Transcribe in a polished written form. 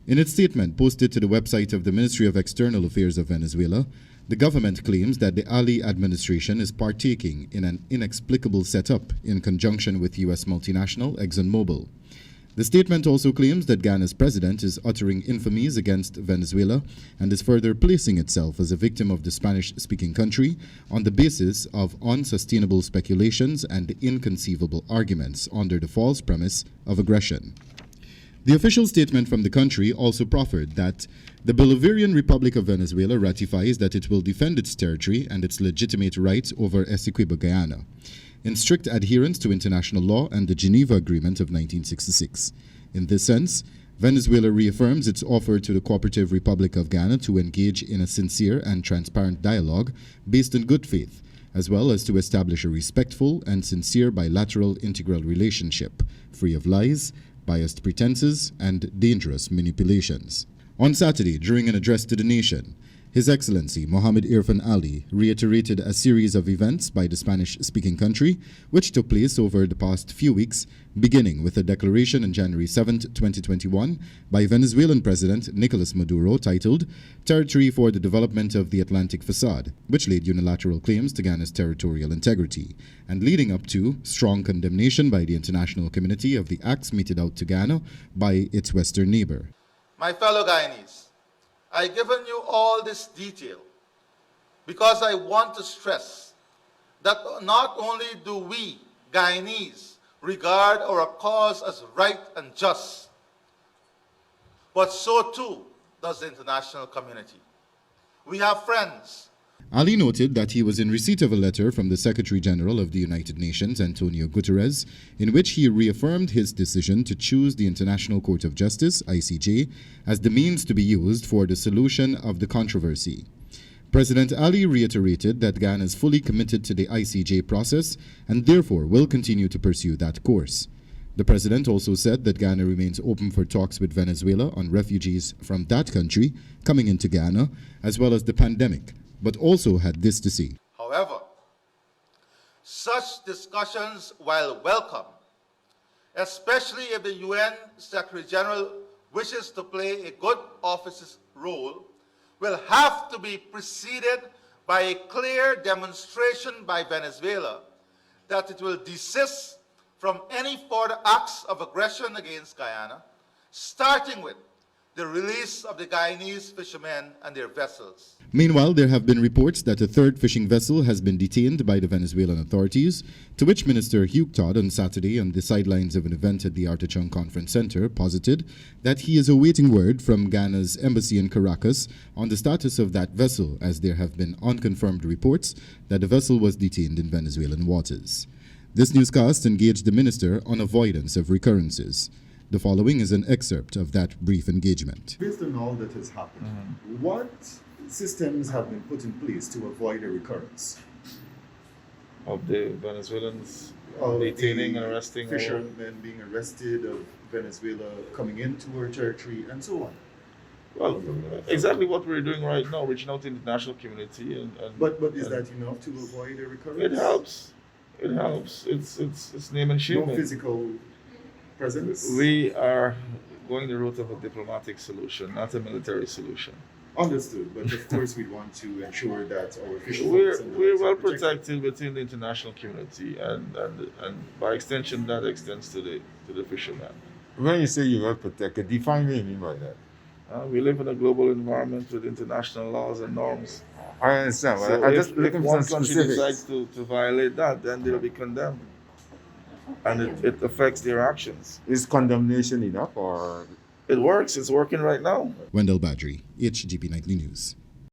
In its statement posted to the website of the Ministry of External Affairs of Venezuela, the government claims that the Ali administration is partaking in an inexplicable setup in conjunction with U.S. multinational ExxonMobil. The statement also claims that Ghana's president is uttering infamies against Venezuela and is further placing itself as a victim of the Spanish-speaking country on the basis of unsustainable speculations and inconceivable arguments under the false premise of aggression. The official statement from the country also proffered that the Bolivarian Republic of Venezuela ratifies that it will defend its territory and its legitimate rights over Essequibo, Guyana, in strict adherence to international law and the Geneva Agreement of 1966. In this sense, Venezuela reaffirms its offer to the Cooperative Republic of Ghana to engage in a sincere and transparent dialogue based in good faith, as well as to establish a respectful and sincere bilateral integral relationship, free of lies, biased pretenses, and dangerous manipulations. On Saturday, during an address to the nation, His Excellency President Irfaan Ali reiterated a series of events by the Spanish-speaking country, which took place over the past few weeks, beginning with a declaration on January 7, 2021, by Venezuelan President Nicolas Maduro titled "Territory for the Development of the Atlantic Facade," which laid unilateral claims to Ghana's territorial integrity, and leading up to strong condemnation by the international community of the acts meted out to Ghana by its western neighbor. My fellow Guyanese, I've given you all this detail because I want to stress that not only do we, Guyanese, regard our cause as right and just, but so too does the international community. We have friends. Ali noted that he was in receipt of a letter from the Secretary General of the United Nations, Antonio Guterres, in which he reaffirmed his decision to choose the International Court of Justice, ICJ, as the means to be used for the solution of the controversy. President Ali reiterated that Ghana is fully committed to the ICJ process and therefore will continue to pursue that course. The president also said that Ghana remains open for talks with Venezuela on refugees from that country coming into Ghana, as well as the pandemic, but also had this to say. However, such discussions, while welcome, especially if the UN Secretary General wishes to play a good office's role, will have to be preceded by a clear demonstration by Venezuela that it will desist from any further acts of aggression against Guyana, starting with the release of the Guyanese fishermen and their vessels. Meanwhile, there have been reports that a third fishing vessel has been detained by the Venezuelan authorities, to which Minister Hugh Todd on Saturday on the sidelines of an event at the Artichon Conference Center posited that he is awaiting word from Ghana's embassy in Caracas on the status of that vessel, as there have been unconfirmed reports that the vessel was detained in Venezuelan waters. This newscast engaged the minister on avoidance of recurrences. The following is an excerpt of that brief engagement. Based on all that has happened, what systems have been put in place to avoid a recurrence? Of the Venezuelans detaining and arresting fishermen being arrested, of Venezuela coming into our territory, and so on. Well, exactly what we're doing right now, reaching out to the international community. But is that enough to avoid a recurrence? It helps. It helps. It's name and shame. No physical presence? We are going the route of a diplomatic solution, not a military solution. Understood, but of course we want to ensure that our official we're well protected within the international community, and by extension that extends to the fishermen. When you say you're well protected, define what you mean by that. We live in a global environment with international laws and norms. I understand. So I just if one country specifics. decides to violate that, then they'll be condemned, and it affects their actions. Is condemnation enough, or It works. It's working right now. Wendell Badrie, HGP Nightly News.